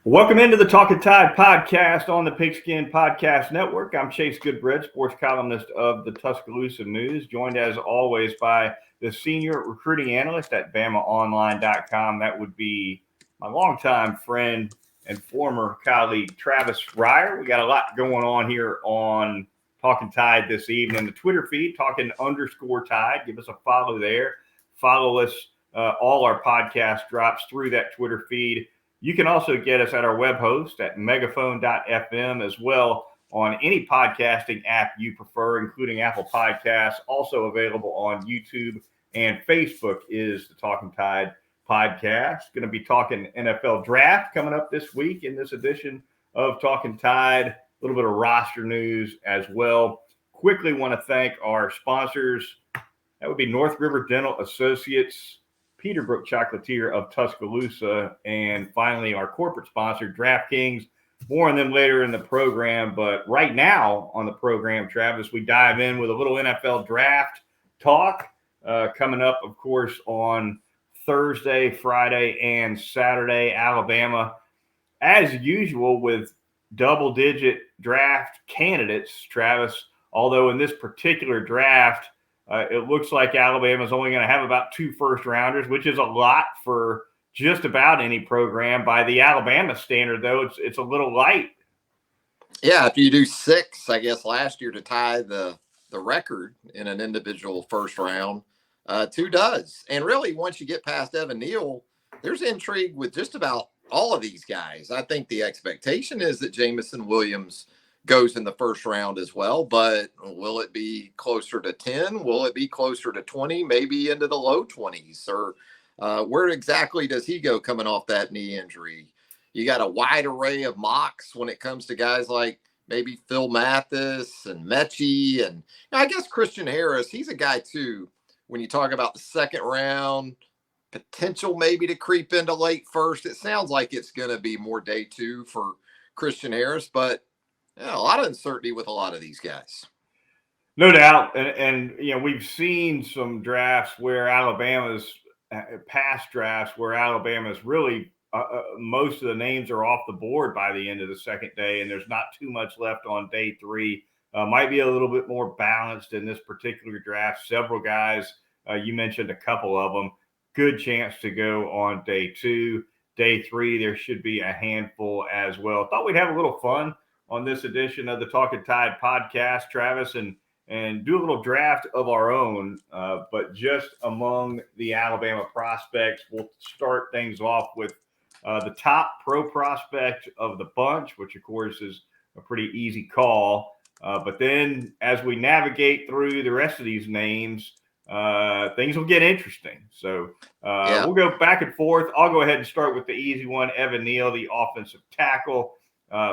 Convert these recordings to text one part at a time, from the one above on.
Welcome into the Talkin Tide podcast on the Pigskin Podcast Network. I'm Chase Goodbread, sports columnist of the Tuscaloosa News, joined as always by the senior recruiting analyst at BamaOnline.com. That would be my longtime friend and former colleague, Travis Reier. We got a lot going on here on Talkin Tide this evening. The Twitter feed, Talkin_Tide. Give us a follow there. Follow us. All our podcast drops through that Twitter feed. You can also get us at our web host at megaphone.fm as well on any podcasting app you prefer, including Apple Podcasts. Also available on YouTube and Facebook is the Talkin Tide podcast. Going to be talking NFL draft coming up this week in this edition of Talkin Tide. A little bit of roster news as well. Quickly want to thank our sponsors. That would be North River Dental Associates, Peterbrook Chocolatier of Tuscaloosa, and finally our corporate sponsor, DraftKings. More on them later in the program, but right now on the program, Travis, we dive in with a little NFL draft talk coming up, of course, on Thursday, Friday, and Saturday. Alabama, as usual, with double-digit draft candidates, Travis, although in this particular draft, it looks like Alabama's only going to have about 2 first-rounders, which is a lot for just about any program. By the Alabama standard, though, it's a little light. Yeah, if you do 6, I guess, last year to tie the record in an individual first round, 2 does. And really, once you get past Evan Neal, there's intrigue with just about all of these guys. I think the expectation is that Jamison Williams goes in the first round as well, but will it be closer to 10? Will it be closer to 20? Maybe into the low 20s? Or where exactly does he go coming off that knee injury? You got a wide array of mocks when it comes to guys like maybe Phil Mathis and Mechie. And I guess Christian Harris, he's a guy too, when you talk about the second round, potential maybe to creep into late first. It sounds like it's going to be more day 2 for Christian Harris, but yeah, a lot of uncertainty with a lot of these guys. No doubt. And we've seen some drafts where Alabama's past drafts where Alabama's really most of the names are off the board by the end of the second day, and there's not too much left on day 3. Might be a little bit more balanced in this particular draft. Several guys, you mentioned a couple of them, good chance to go on day 2. Day 3, there should be a handful as well. Thought we'd have a little fun on this edition of the Talkin Tide podcast, Travis, and do a little draft of our own, but just among the Alabama prospects. We'll start things off with the top pro prospect of the bunch, which, of course, is a pretty easy call. But then as we navigate through the rest of these names, things will get interesting. So we'll go back and forth. I'll go ahead and start with the easy one, Evan Neal, the offensive tackle.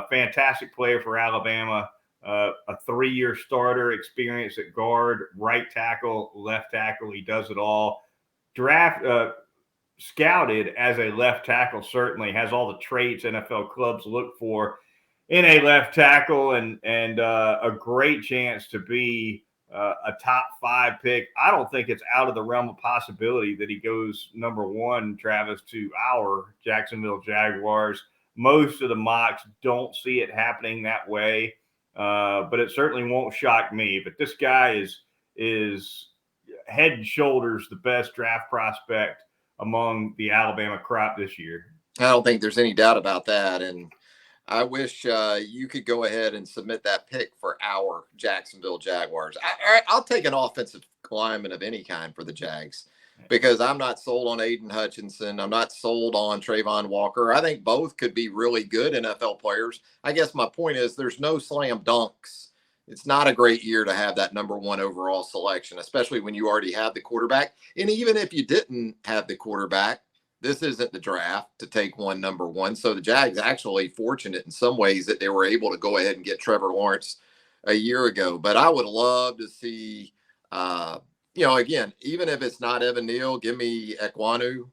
Fantastic player for Alabama, a 3-year starter, experience at guard, right tackle, left tackle. He does it all. Scouted as a left tackle, certainly has all the traits NFL clubs look for in a left tackle, and a great chance to be a top 5 pick. I don't think it's out of the realm of possibility that he goes number 1, Travis, to our Jacksonville Jaguars. Most of the mocks don't see it happening that way, but it certainly won't shock me. But this guy is head and shoulders the best draft prospect among the Alabama crop this year. I don't think there's any doubt about that. And I wish you could go ahead and submit that pick for our Jacksonville Jaguars. I'll take an offensive lineman of any kind for the Jags, because I'm not sold on Aiden Hutchinson. I'm not sold on Trayvon Walker. I think both could be really good NFL players. I guess my point is there's no slam dunks. It's not a great year to have that number 1 overall selection, especially when you already have the quarterback. And even if you didn't have the quarterback, this isn't the draft to take one number 1. So the Jags actually fortunate in some ways that they were able to go ahead and get Trevor Lawrence a year ago. But I would love to see again, even if it's not Evan Neal, give me Ike Ekwonu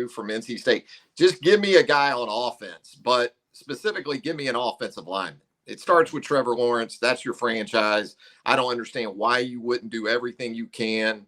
from NC State. Just give me a guy on offense, but specifically give me an offensive lineman. It starts with Trevor Lawrence. That's your franchise. I don't understand why you wouldn't do everything you can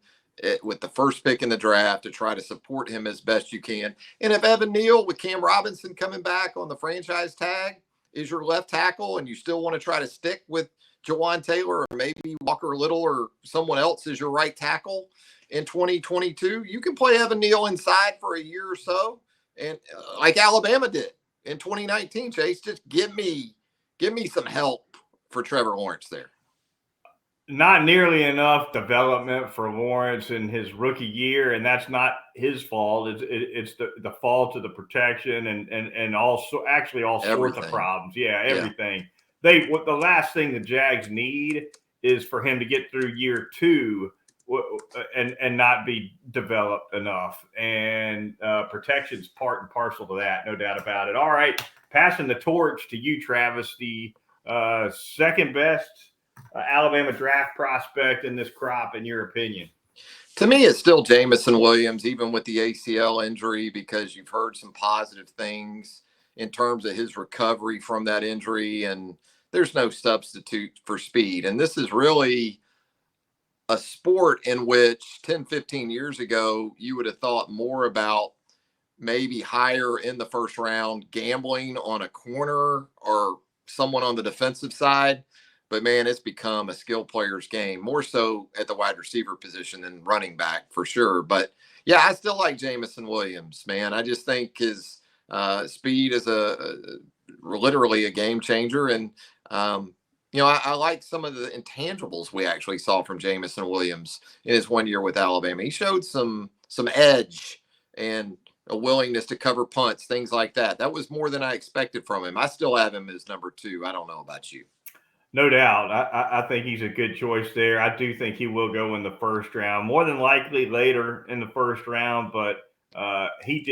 with the first pick in the draft to try to support him as best you can. And if Evan Neal with Cam Robinson coming back on the franchise tag is your left tackle, and you still want to try to stick with Jawan Taylor or maybe Walker Little or someone else as your right tackle in 2022, you can play Evan Neal inside for a year or so. And like Alabama did in 2019, Chase, just give me some help for Trevor Lawrence there. Not nearly enough development for Lawrence in his rookie year, and that's not his fault. It's the fault of the protection and also actually all sorts of problems. Yeah, everything. Yeah. The last thing the Jags need is for him to get through year 2 and not be developed enough. And protection's part and parcel to that, no doubt about it. All right, passing the torch to you, Travis, the second best Alabama draft prospect in this crop, in your opinion? To me, it's still Jameson Williams, even with the ACL injury, because you've heard some positive things in terms of his recovery from that injury, and there's no substitute for speed. And this is really a sport in which 10, 15 years ago, you would have thought more about maybe higher in the first round gambling on a corner or someone on the defensive side. But, man, it's become a skill player's game, more so at the wide receiver position than running back for sure. But, yeah, I still like Jameson Williams, man. I just think his speed is literally a game changer. And, I like some of the intangibles we actually saw from Jameson Williams in his 1 year with Alabama. He showed some edge and a willingness to cover punts, things like that. That was more than I expected from him. I still have him as number 2. I don't know about you. No doubt. I think he's a good choice there. I do think he will go in the first round, more than likely later in the first round, but he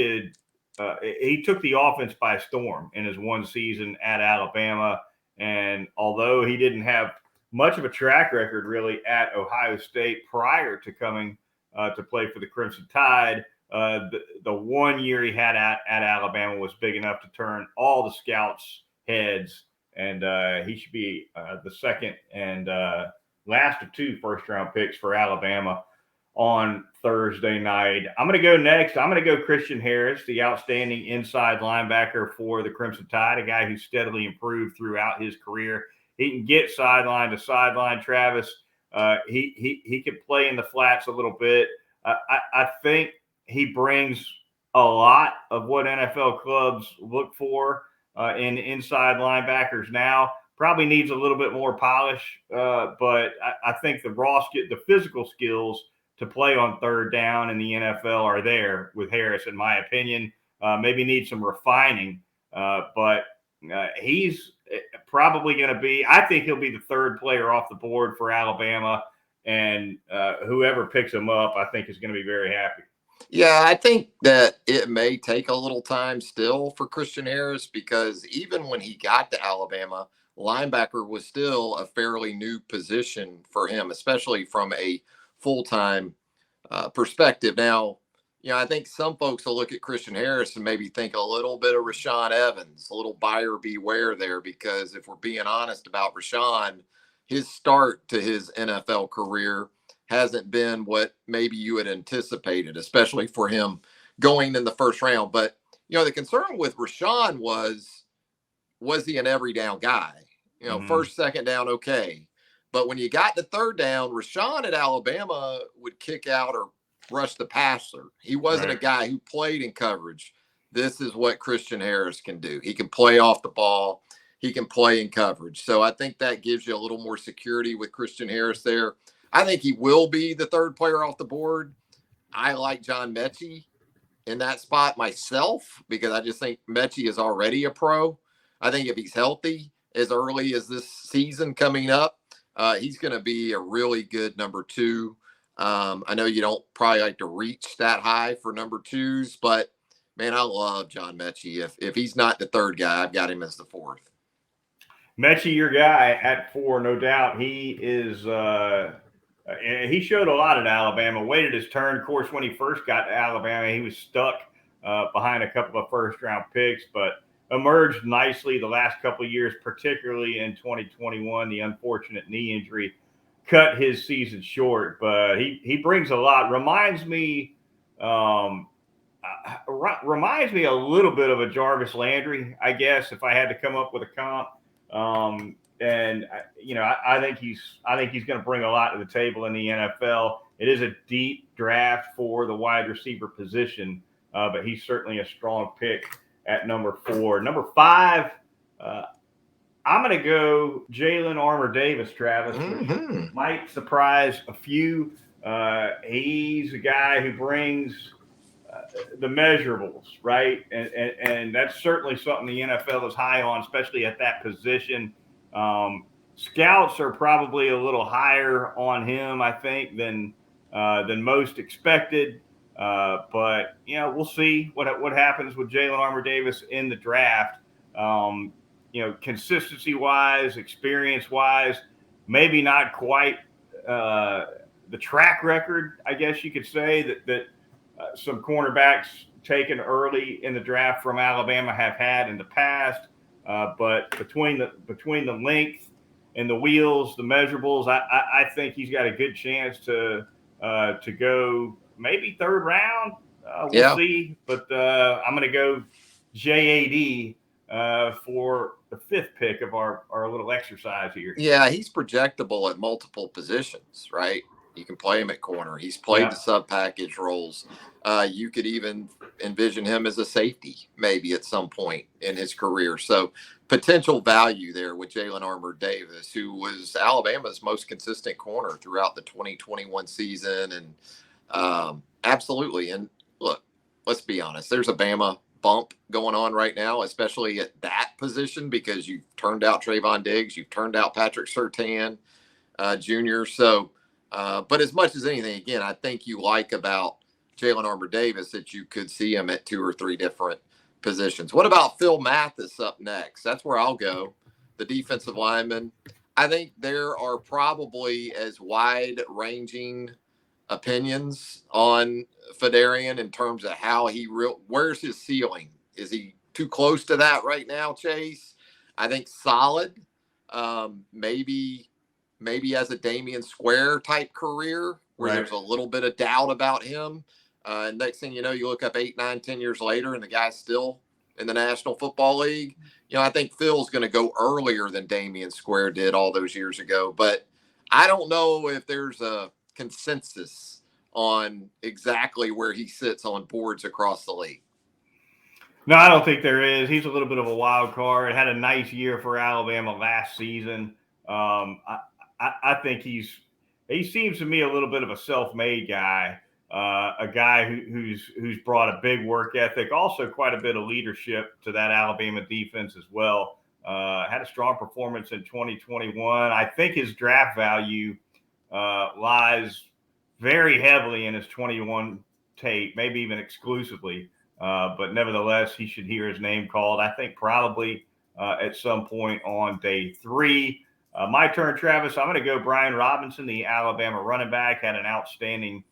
took the offense by storm in his one season at Alabama. And although he didn't have much of a track record really at Ohio State prior to coming to play for the Crimson Tide, the 1 year he had at Alabama was big enough to turn all the scouts' heads. And he should be the second and last of 2 first-round picks for Alabama on Thursday night. I'm going to go next. I'm going to go Christian Harris, the outstanding inside linebacker for the Crimson Tide, a guy who steadily improved throughout his career. He can get sideline to sideline, Travis. He can play in the flats a little bit. I think he brings a lot of what NFL clubs look for in inside linebackers now. Probably needs a little bit more polish, but I think the physical skills to play on third down in the NFL are there with Harris, in my opinion. Maybe needs some refining, but he's probably going to be – I think he'll be the third player off the board for Alabama, and whoever picks him up I think is going to be very happy. Yeah, I think that it may take a little time still for Christian Harris, because even when he got to Alabama, linebacker was still a fairly new position for him, especially from a full-time perspective. Now, I think some folks will look at Christian Harris and maybe think a little bit of Rashaan Evans, a little buyer beware there, because if we're being honest about Rashaan, his start to his NFL career hasn't been what maybe you had anticipated, especially for him going in the first round. But, the concern with Rashaan was he an every down guy? First, second down, okay. But when you got to third down, Rashaan at Alabama would kick out or rush the passer. He wasn't a guy who played in coverage. This is what Christian Harris can do. He can play off the ball. He can play in coverage. So I think that gives you a little more security with Christian Harris there. I think he will be the third player off the board. I like John Mechie in that spot myself, because I just think Mechie is already a pro. I think if he's healthy as early as this season coming up, he's going to be a really good number 2. I know you don't probably like to reach that high for number 2s, but, man, I love John Mechie. If he's not the third guy, I've got him as the 4th. Mechie, your guy at 4, no doubt. He is he showed a lot at Alabama, waited his turn. Of course, when he first got to Alabama, he was stuck behind a couple of first-round picks, but emerged nicely the last couple of years, particularly in 2021, the unfortunate knee injury cut his season short, but he brings a lot. Reminds me a little bit of a Jarvis Landry, I guess, if I had to come up with a comp. I think he's going to bring a lot to the table in the NFL. It is a deep draft for the wide receiver position, but he's certainly a strong pick at number 4. Number 5, I'm going to go Jalen Armour Davis, Travis, which might surprise a few. He's a guy who brings the measurables, right? And that's certainly something the NFL is high on, especially at that position. Scouts are probably a little higher on him, I think, than most expected. But we'll see what happens with Jalen Armour Davis in the draft. Consistency wise, experience wise, maybe not quite the track record, I guess you could say, that some cornerbacks taken early in the draft from Alabama have had in the past. But between the length and the wheels, the measurables, I think he's got a good chance to go maybe 3rd round. We'll see. But I'm going to go JAD for the 5th pick of our little exercise here. Yeah, he's projectable at multiple positions, right? You can play him at corner. He's played the sub-package roles. You could even envision him as a safety maybe at some point in his career. So potential value there with Jalen Armour Davis, who was Alabama's most consistent corner throughout the 2021 season. And absolutely. And look, let's be honest. There's a Bama bump going on right now, especially at that position, because you've turned out Trayvon Diggs, you've turned out Patrick Surtain Jr. So, but as much as anything, again, I think you like about Jalen Armour Davis that you could see him at 2 or 3 different positions. What about Phil Mathis up next? That's where I'll go. The defensive lineman. I think there are probably as wide-ranging opinions on Fedarian in terms of how where's his ceiling? Is he too close to that right now, Chase? I think solid. Maybe has a Damian Square type career where there's a little bit of doubt about him. Next thing you know, you look up 8, 9, 10 years later and the guy's still in the National Football League. I think Phil's going to go earlier than Damian Square did all those years ago. But I don't know if there's a consensus on exactly where he sits on boards across the league. No, I don't think there is. He's a little bit of a wild card. Had a nice year for Alabama last season. I think he seems to me a little bit of a self-made guy, a guy who's brought a big work ethic, also quite a bit of leadership to that Alabama defense as well. Had a strong performance in 2021. I think his draft value lies very heavily in his 21 tape, maybe even exclusively. But nevertheless, he should hear his name called, I think probably at some point on day 3. My turn, Travis. I'm going to go Brian Robinson, the Alabama running back, had an outstanding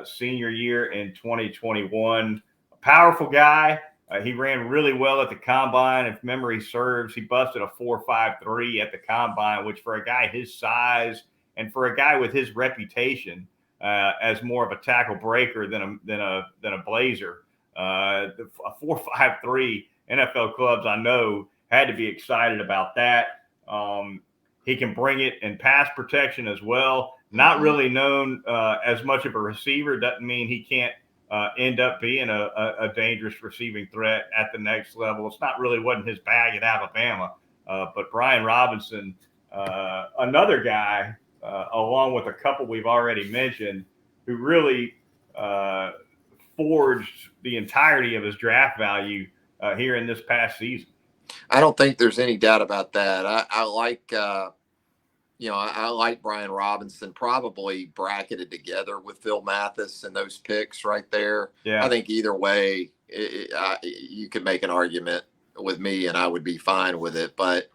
senior year in 2021. A powerful guy. He ran really well at the combine. If memory serves, he busted a 4.53 at the combine, which for a guy his size and for a guy with his reputation as more of a tackle breaker than a blazer, a 4.53 NFL clubs I know had to be excited about that. He can bring it in pass protection as well. Not really known as much of a receiver. Doesn't mean he can't end up being a dangerous receiving threat at the next level. It's not really wasn't his bag at Alabama. But Brian Robinson, another guy, along with a couple we've already mentioned, who really forged the entirety of his draft value here in this past season. I don't think there's any doubt about that. I like, I like Brian Robinson, probably bracketed together with Phil Mathis and those picks right there. Yeah. I think either way, you could make an argument with me and I would be fine with it. But,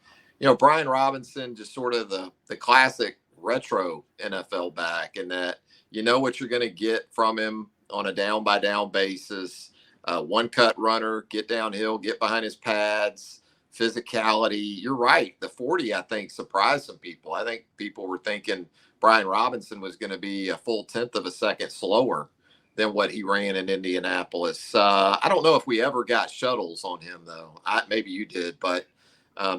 Brian Robinson, just sort of the classic retro NFL back, in that you know what you're going to get from him on a down-by-down basis. One-cut runner, get downhill, get behind his pads, physicality. You're right. The 40, I think, surprised some people. I think people were thinking Brian Robinson was going to be a full 1/10 of a second slower than what he ran in Indianapolis. I don't know if we ever got shuttles on him, though. Maybe you did, but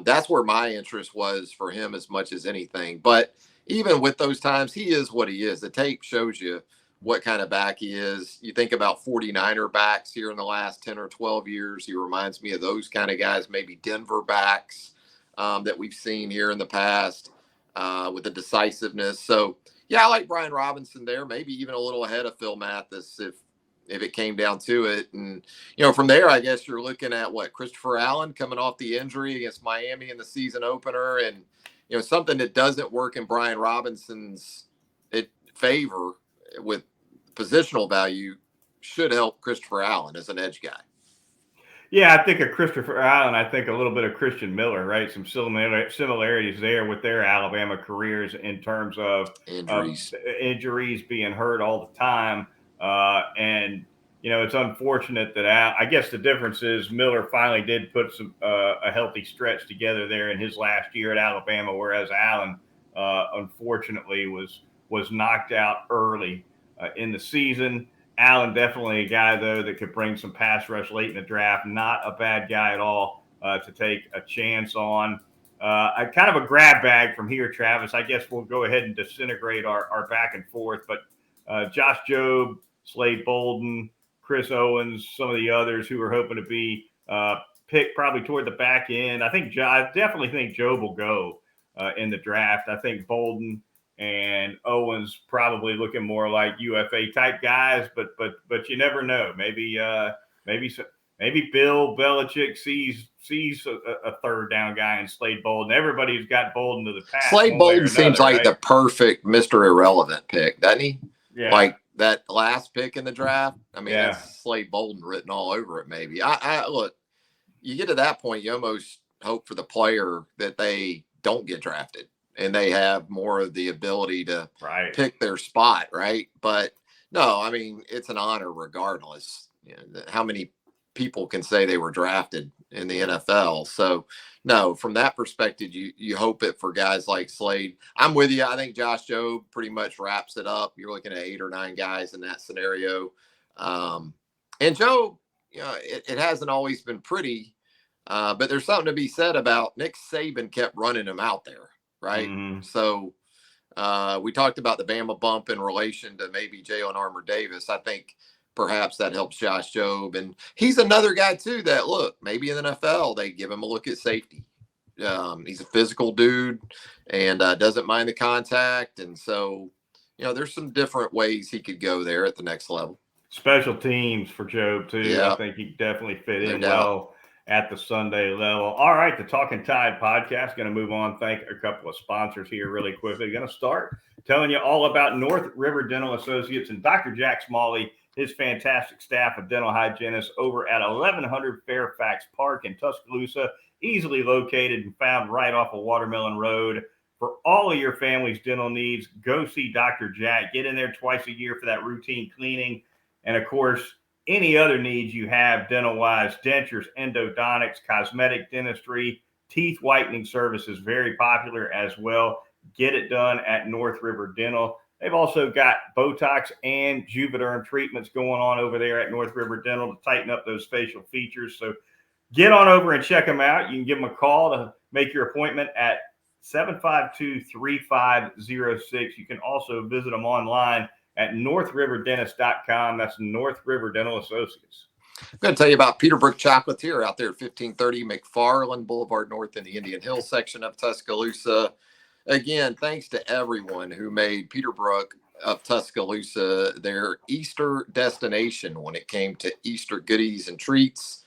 that's where my interest was for him as much as anything. But even with those times, he is what he is. The tape shows you what kind of back he is. You think about 49er backs here in the last 10 or 12 years. He reminds me of those kind of guys, maybe Denver backs that we've seen here in the past with the decisiveness. So, yeah, I like Brian Robinson there, maybe even a little ahead of Phil Mathis if it came down to it. And, from there, I guess you're looking at Christopher Allen coming off the injury against Miami in the season opener. And, something that doesn't work in Brian Robinson's favor with positional value should help Christopher Allen as an edge guy. Yeah, I think of Christopher Allen. I think a little bit of Christian Miller, right? Some similarities there with their Alabama careers in terms of injuries being hurt all the time. And, it's unfortunate that I guess the difference is Miller finally did put a healthy stretch together there in his last year at Alabama, whereas Allen, unfortunately, was knocked out early in the season. Allen definitely a guy, though, that could bring some pass rush late in the draft. Not a bad guy at all to take a chance on. Kind of a grab bag from here, Travis. I guess we'll go ahead and disintegrate our back and forth. But Josh Jobe, Slade Bolden, Chris Owens, some of the others who are hoping to be picked probably toward the back end. I definitely think Jobe will go in the draft. I think Bolden and Owens probably looking more like UFA type guys, but you never know. Maybe Bill Belichick sees a third down guy in Slade Bolden. Everybody's got Bolden to the pass. Slade Bolden seems like the perfect Mr. Irrelevant pick, doesn't he? Yeah. Like that last pick in the draft. I mean, Yeah. That's Slade Bolden written all over it. Maybe I look. You get to that point, you almost hope for the player that they don't get drafted and they have more of the ability to pick their spot, right? But no, I mean, it's an honor regardless. How many people can say they were drafted in the NFL? So, no, from that perspective, you hope it for guys like Slade. I'm with you. I think Josh Jobe pretty much wraps it up. You're looking at 8 or 9 guys in that scenario. And Jobe, it hasn't always been pretty, but there's something to be said about Nick Saban kept running him out there. Right. Mm-hmm. So we talked about the Bama bump in relation to maybe Jalen Armour Davis. I think perhaps that helps Josh Jobe. And he's another guy, too, that, look, maybe in the NFL, they give him a look at safety. He's a physical dude and doesn't mind the contact. And so, there's some different ways he could go there at the next level. Special teams for Jobe, too. Yeah. I think he definitely fit in well at the Sunday level. All right, the Talkin Tide podcast. Going to move on. Thank a couple of sponsors here really quickly. Going to start telling you all about North River Dental Associates and Dr. Jack Smalley, his fantastic staff of dental hygienists over at 1100 Fairfax Park in Tuscaloosa, easily located and found right off of Watermelon Road. For all of your family's dental needs, go see Dr. Jack. Get in there twice a year for that routine cleaning. And, of course, any other needs you have dental-wise, dentures, endodontics, cosmetic dentistry, teeth whitening services, very popular as well. Get it done at North River Dental. They've also got Botox and Juvederm treatments going on over there at North River Dental to tighten up those facial features. So get on over and check them out. You can give them a call to make your appointment at 752-3506. You can also visit them online at northriverdentist.com. That's North River Dental Associates. I'm going to tell you about Peterbrook Chocolatier out there at 1530 McFarland Boulevard North in the Indian Hill section of Tuscaloosa. Again, thanks to everyone who made Peterbrook of Tuscaloosa their Easter destination when it came to Easter goodies and treats.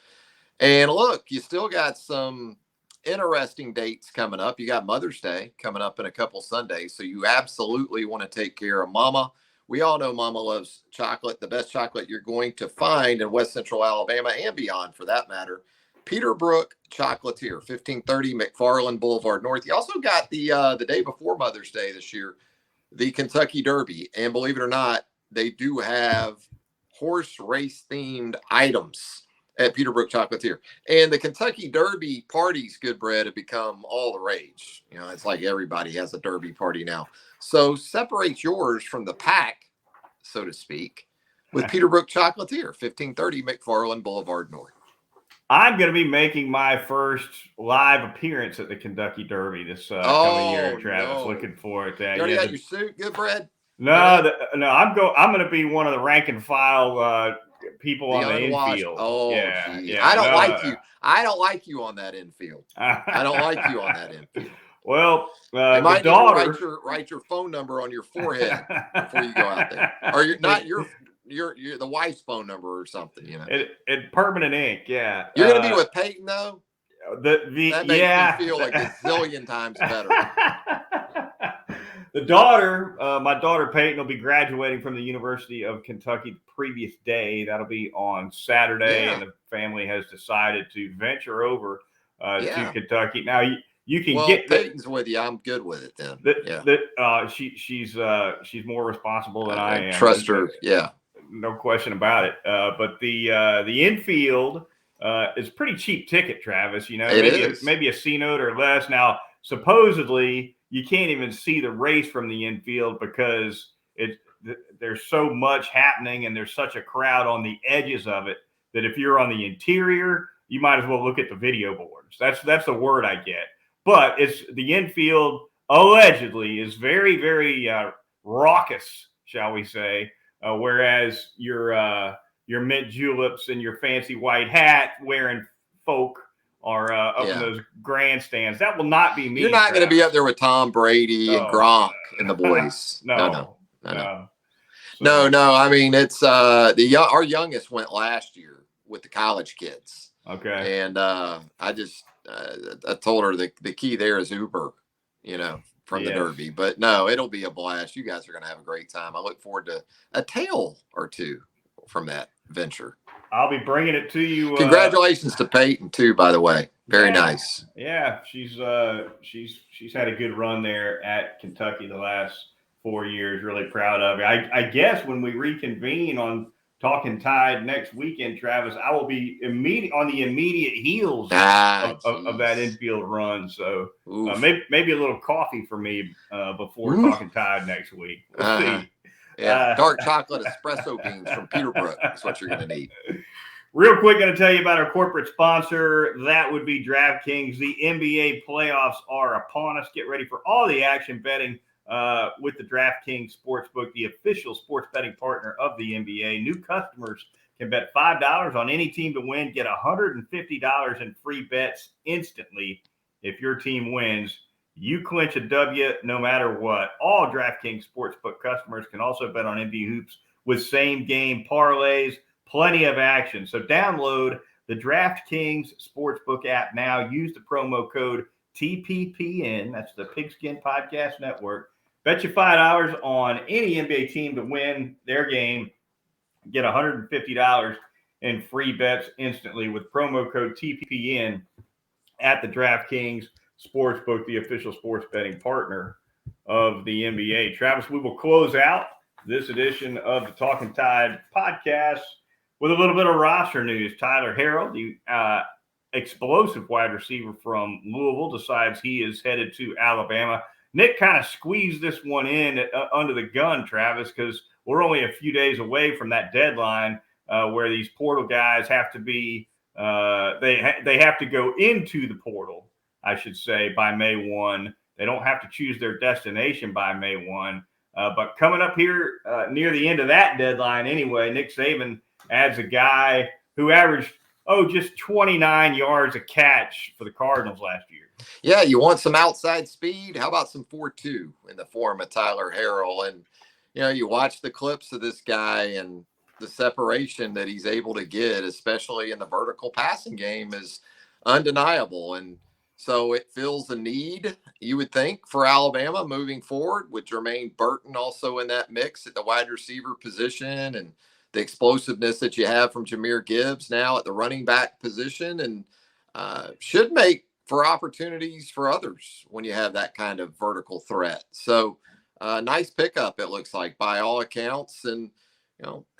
And look, you still got some interesting dates coming up. You got Mother's Day coming up in a couple Sundays, so you absolutely want to take care of Mama. We all know Mama loves chocolate, the best chocolate you're going to find in West Central Alabama and beyond, for that matter. Peterbrook Chocolatier, 1530 McFarland Boulevard North. You also got the day before Mother's Day this year, the Kentucky Derby. And believe it or not, they do have horse race themed items At Peterbrook Chocolatier. And the Kentucky Derby parties, Goodbread, have become all the rage. You know, it's like everybody has a Derby party now. So separate yours from the pack, so to speak, with Peterbrook Chocolatier, 1530 McFarland Boulevard North. I'm going to be making my first live appearance at the Kentucky Derby this coming year, Travis. No. Looking forward to that. You already got your suit, Goodbread? No, I'm going to be one of the rank and file people on the infield. Oh, yeah. I don't like you. I don't like you on that infield. I don't like you on that infield. Well, the daughter write your phone number on your forehead before you go out there, or you're the wife's phone number or something. You know, in permanent ink. Yeah, you're going to be with Peyton though. That makes me feel like a zillion times better. The daughter, my daughter Peyton, will be graduating from the University of Kentucky the previous day. That'll be on Saturday, and the family has decided to venture over to Kentucky. Now you can get Peyton's with you. I'm good with it then. She's more responsible than I am. Trust her. Yeah, no question about it. But the infield is a pretty cheap ticket, Travis. You know, maybe a C note or less. Now, supposedly, you can't even see the race from the infield because there's so much happening and there's such a crowd on the edges of it that if you're on the interior, you might as well look at the video boards. That's the word I get. But it's the infield allegedly is very, very raucous, shall we say, whereas your mint juleps and your fancy white hat wearing folk are up in those grandstands. That will not be me. You're not going to be up there with Tom Brady and Gronk and the boys. No. I mean, it's our youngest went last year with the college kids. Okay. And I told her the key there is Uber, from the Derby. But no, it'll be a blast. You guys are going to have a great time. I look forward to a tale or two from that venture. I'll be bringing it to you. Congratulations to Peyton too, by the way. Very nice. Yeah, she's had a good run there at Kentucky the last 4 years. Really proud of it. I guess when we reconvene on Talkin Tide next weekend, Travis, I will be on the immediate heels of that infield run. So maybe a little coffee for me before Talkin Tide next week. We'll see. Yeah, dark chocolate espresso beans from Peterbrook is what you're going to need. Real quick, going to tell you about our corporate sponsor. That would be DraftKings. The NBA playoffs are upon us. Get ready for all the action betting with the DraftKings Sportsbook, the official sports betting partner of the NBA. New customers can bet $5 on any team to win, get $150 in free bets instantly if your team wins. You clinch a W no matter what. All DraftKings Sportsbook customers can also bet on NBA hoops with same-game parlays. Plenty of action. So download the DraftKings Sportsbook app now. Use the promo code TPPN. That's the Pigskin Podcast Network. Bet you $5 on any NBA team to win their game. Get $150 in free bets instantly with promo code TPPN at the DraftKings Sportsbook, the official sports betting partner of the NBA. Travis, we will close out this edition of the Talkin Tide podcast with a little bit of roster news. Tyler Harrell, the explosive wide receiver from Louisville, decides he is headed to Alabama. Nick kind of squeezed this one in under the gun, Travis, because we're only a few days away from that deadline where these portal guys have to be they have to go into the portal, I should say, by May 1. They don't have to choose their destination by May 1. But coming up here near the end of that deadline anyway, Nick Saban adds a guy who averaged, just 29 yards a catch for the Cardinals last year. Yeah, you want some outside speed? How about some 4.2 in the form of Tyler Harrell? And, you watch the clips of this guy and the separation that he's able to get, especially in the vertical passing game, is undeniable. And so it fills the need, you would think, for Alabama moving forward, with Jermaine Burton also in that mix at the wide receiver position, and the explosiveness that you have from Jahmyr Gibbs now at the running back position, and should make for opportunities for others when you have that kind of vertical threat. So nice pickup, it looks like, by all accounts. And,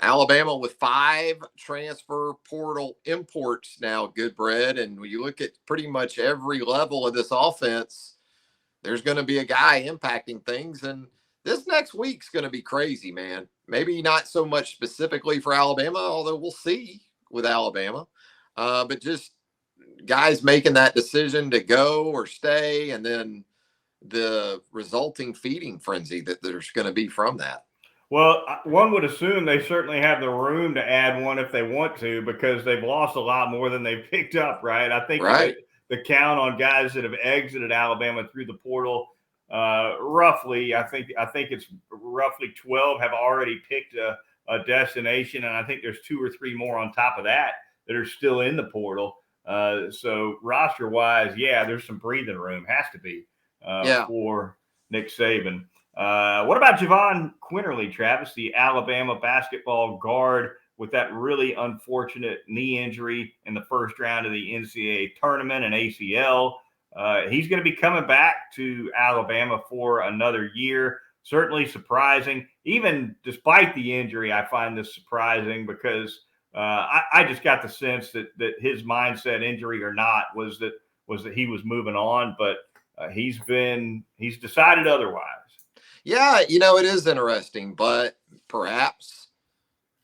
Alabama with 5 transfer portal imports now, Goodbread. And when you look at pretty much every level of this offense, there's going to be a guy impacting things. And this next week's going to be crazy, man. Maybe not so much specifically for Alabama, although we'll see with Alabama. But just guys making that decision to go or stay, and then the resulting feeding frenzy that there's going to be from that. Well, one would assume they certainly have the room to add one if they want to, because they've lost a lot more than they've picked up, right? I think the count on guys that have exited Alabama through the portal, roughly, I think it's roughly 12 have already picked a destination, and I think there's 2 or 3 more on top of that are still in the portal. So roster-wise, there's some breathing room, has to be, for Nick Saban. What about Jahvon Quinerly, Travis, the Alabama basketball guard with that really unfortunate knee injury in the first round of the NCAA tournament and ACL? He's going to be coming back to Alabama for another year. Certainly surprising. Even despite the injury, I find this surprising because I just got the sense that his mindset, injury or not, was that he was moving on, but he's decided otherwise. Yeah, it is interesting, but perhaps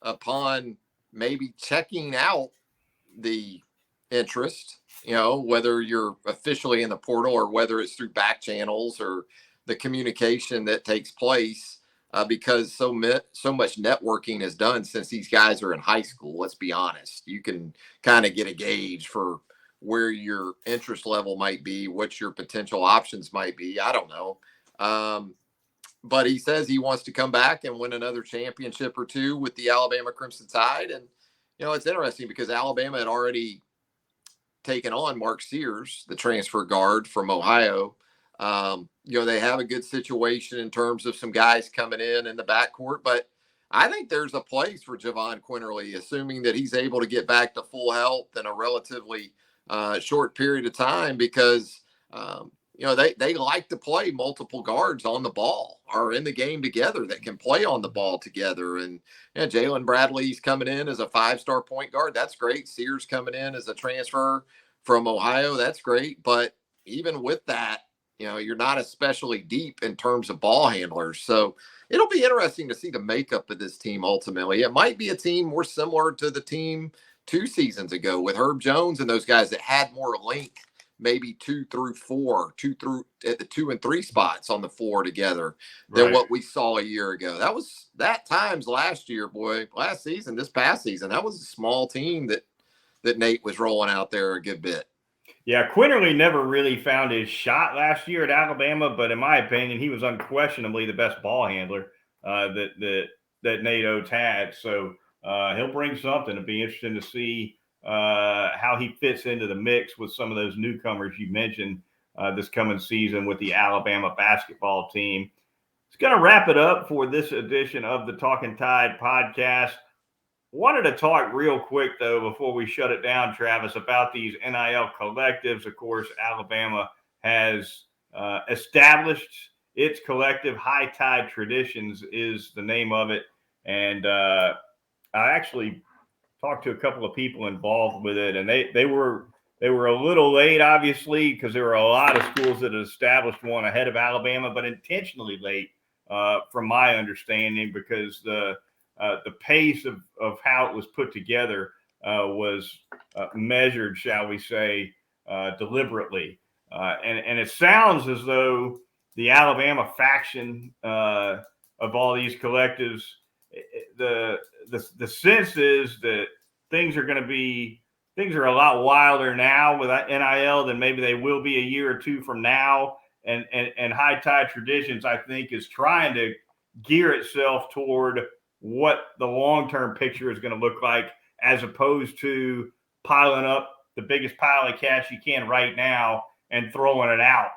upon maybe checking out the interest, whether you're officially in the portal or whether it's through back channels or the communication that takes place, because so much networking is done since these guys are in high school. Let's be honest. You can kind of get a gauge for where your interest level might be, what your potential options might be. I don't know. But he says he wants to come back and win another championship or 2 with the Alabama Crimson Tide. And, it's interesting because Alabama had already taken on Mark Sears, the transfer guard from Ohio. They have a good situation in terms of some guys coming in the backcourt. But I think there's a place for Jahvon Quinerly, assuming that he's able to get back to full health in a relatively short period of time, because they like to play multiple guards on the ball or in the game together that can play on the ball together. And Jalen Bradley's coming in as a 5-star point guard. That's great. Sears coming in as a transfer from Ohio. That's great. But even with that, you're not especially deep in terms of ball handlers. So it'll be interesting to see the makeup of this team ultimately. It might be a team more similar to the team 2 seasons ago with Herb Jones and those guys that had more length, maybe 2 through 4, 2 through at the 2 and 3 spots on the floor together than what we saw a year ago. That times last season, this past season, that was a small team that Nate was rolling out there a good bit. Yeah, Quinerly never really found his shot last year at Alabama, but in my opinion, he was unquestionably the best ball handler that Nate Oates had. So he'll bring something. It'll be interesting to see how he fits into the mix with some of those newcomers you mentioned this coming season with the Alabama basketball team. It's going to wrap it up for this edition of the Talkin Tide podcast. Wanted to talk real quick, though, before we shut it down, Travis, about these NIL collectives. Of course, Alabama has established its collective. High Tide Traditions is the name of it. And I actually talked to a couple of people involved with it, and they were a little late, obviously, because there were a lot of schools that had established one ahead of Alabama, but intentionally late, from my understanding, because the pace of how it was put together was measured, shall we say, deliberately. And it sounds as though the Alabama faction of all these collectives, the sense is that things are a lot wilder now with NIL than maybe they will be a year or 2 from now. And High Tide Traditions, I think, is trying to gear itself toward what the long-term picture is going to look like, as opposed to piling up the biggest pile of cash you can right now and throwing it out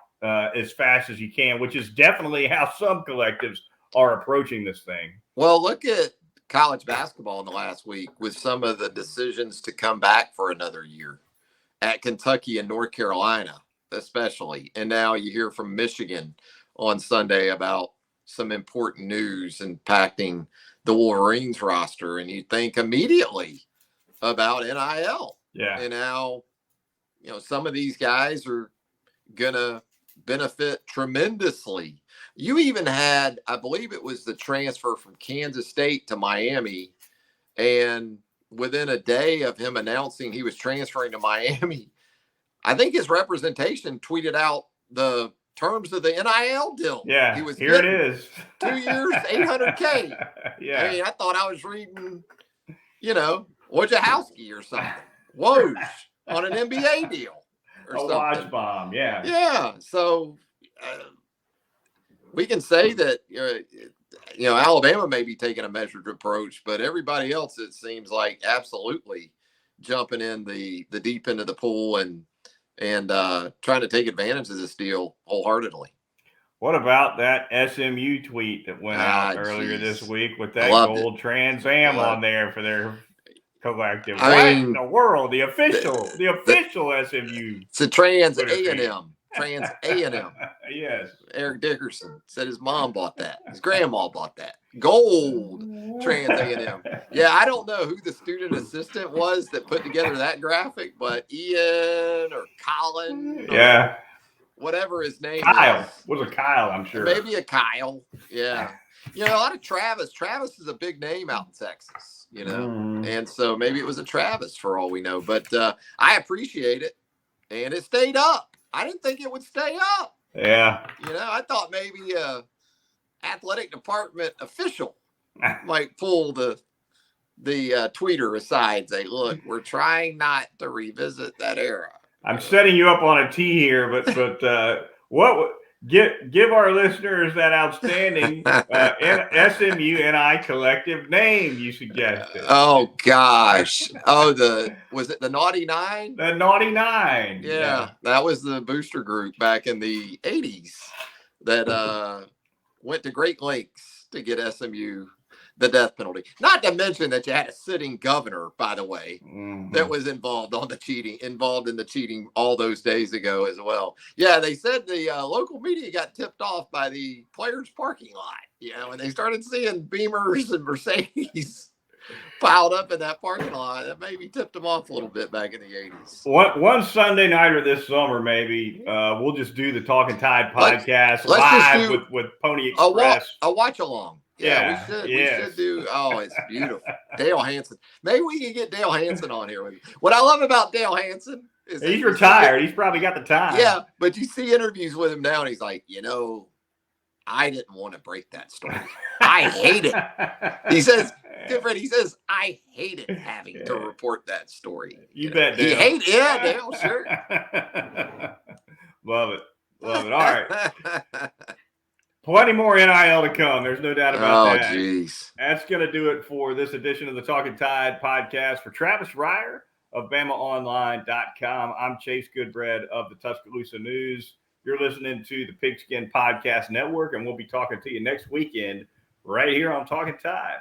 as fast as you can, which is definitely how some collectives are approaching this thing. Well, look at college basketball in the last week with some of the decisions to come back for another year at Kentucky and North Carolina, especially. And now you hear from Michigan on Sunday about some important news impacting the Wolverines roster, and you think immediately about NIL. Yeah. And how, some of these guys are going to benefit tremendously. You even had, I believe it was the transfer from Kansas State to Miami, and within a day of him announcing he was transferring to Miami, I think his representation tweeted out the terms of the NIL deal. Yeah, he was here it is. 2 years, $800K. Yeah. I mean, I thought I was reading, Wojciechowski or something. Woj on an NBA deal or something. Watch bomb, yeah. Yeah. So we can say that, Alabama may be taking a measured approach, but everybody else, it seems like, absolutely jumping in the deep end of the pool and trying to take advantage of this deal wholeheartedly. What about that SMU tweet that went out earlier this week with that gold Trans Am on there for their collective? What in the world? The official SMU. It's a Trans A&M. Trans A&M. Yes. Eric Dickerson said his mom bought that. His grandma bought that. Gold Trans A&M. Yeah, I don't know who the student assistant was that put together that graphic, but Ian or Colin. Yeah. Whatever his name Kyle. is. Was a Kyle, I'm sure. Maybe a Kyle. Yeah. A lot of Travis. Travis is a big name out in Texas, and so maybe it was a Travis for all we know. But I appreciate it, and it stayed up. I didn't think it would stay up. Yeah. I thought maybe a athletic department official might pull the tweeter aside and say, look, we're trying not to revisit that era. I'm setting you up on a tee here, but what give our listeners that outstanding SMU NI Collective name you suggested? Oh gosh! Was it the Naughty Nine? The Naughty Nine. Yeah, that was the booster group back in the '80s that went to great lengths to get SMU the death penalty. Not to mention that you had a sitting governor, by the way, that was involved in the cheating all those days ago as well. Yeah, they said the local media got tipped off by the players' parking lot. When they started seeing Beamers and Mercedes piled up in that parking lot, that maybe tipped them off a little bit back in the 80s. One Sunday nighter this summer, maybe we'll just do the Talkin Tide podcast live with Pony Express. A watch along. Yeah, we should. Yeah. We should do. Oh, it's beautiful. Dale Hansen. Maybe we can get Dale Hansen on here with you. What I love about Dale Hansen is he's retired. He's probably got the time. Yeah, but you see interviews with him now, and he's like, I didn't want to break that story. I hate it. He says, different. He says, I hated having to report that story. You bet, Dale. He hated it. Yeah, Dale, sure. Love it. All right. Plenty more NIL to come. There's no doubt about that. Oh, geez. That's going to do it for this edition of the Talkin Tide podcast. For Travis Reier of BamaOnline.com, I'm Chase Goodbread of the Tuscaloosa News. You're listening to the Pigskin Podcast Network, and we'll be talking to you next weekend right here on Talkin Tide.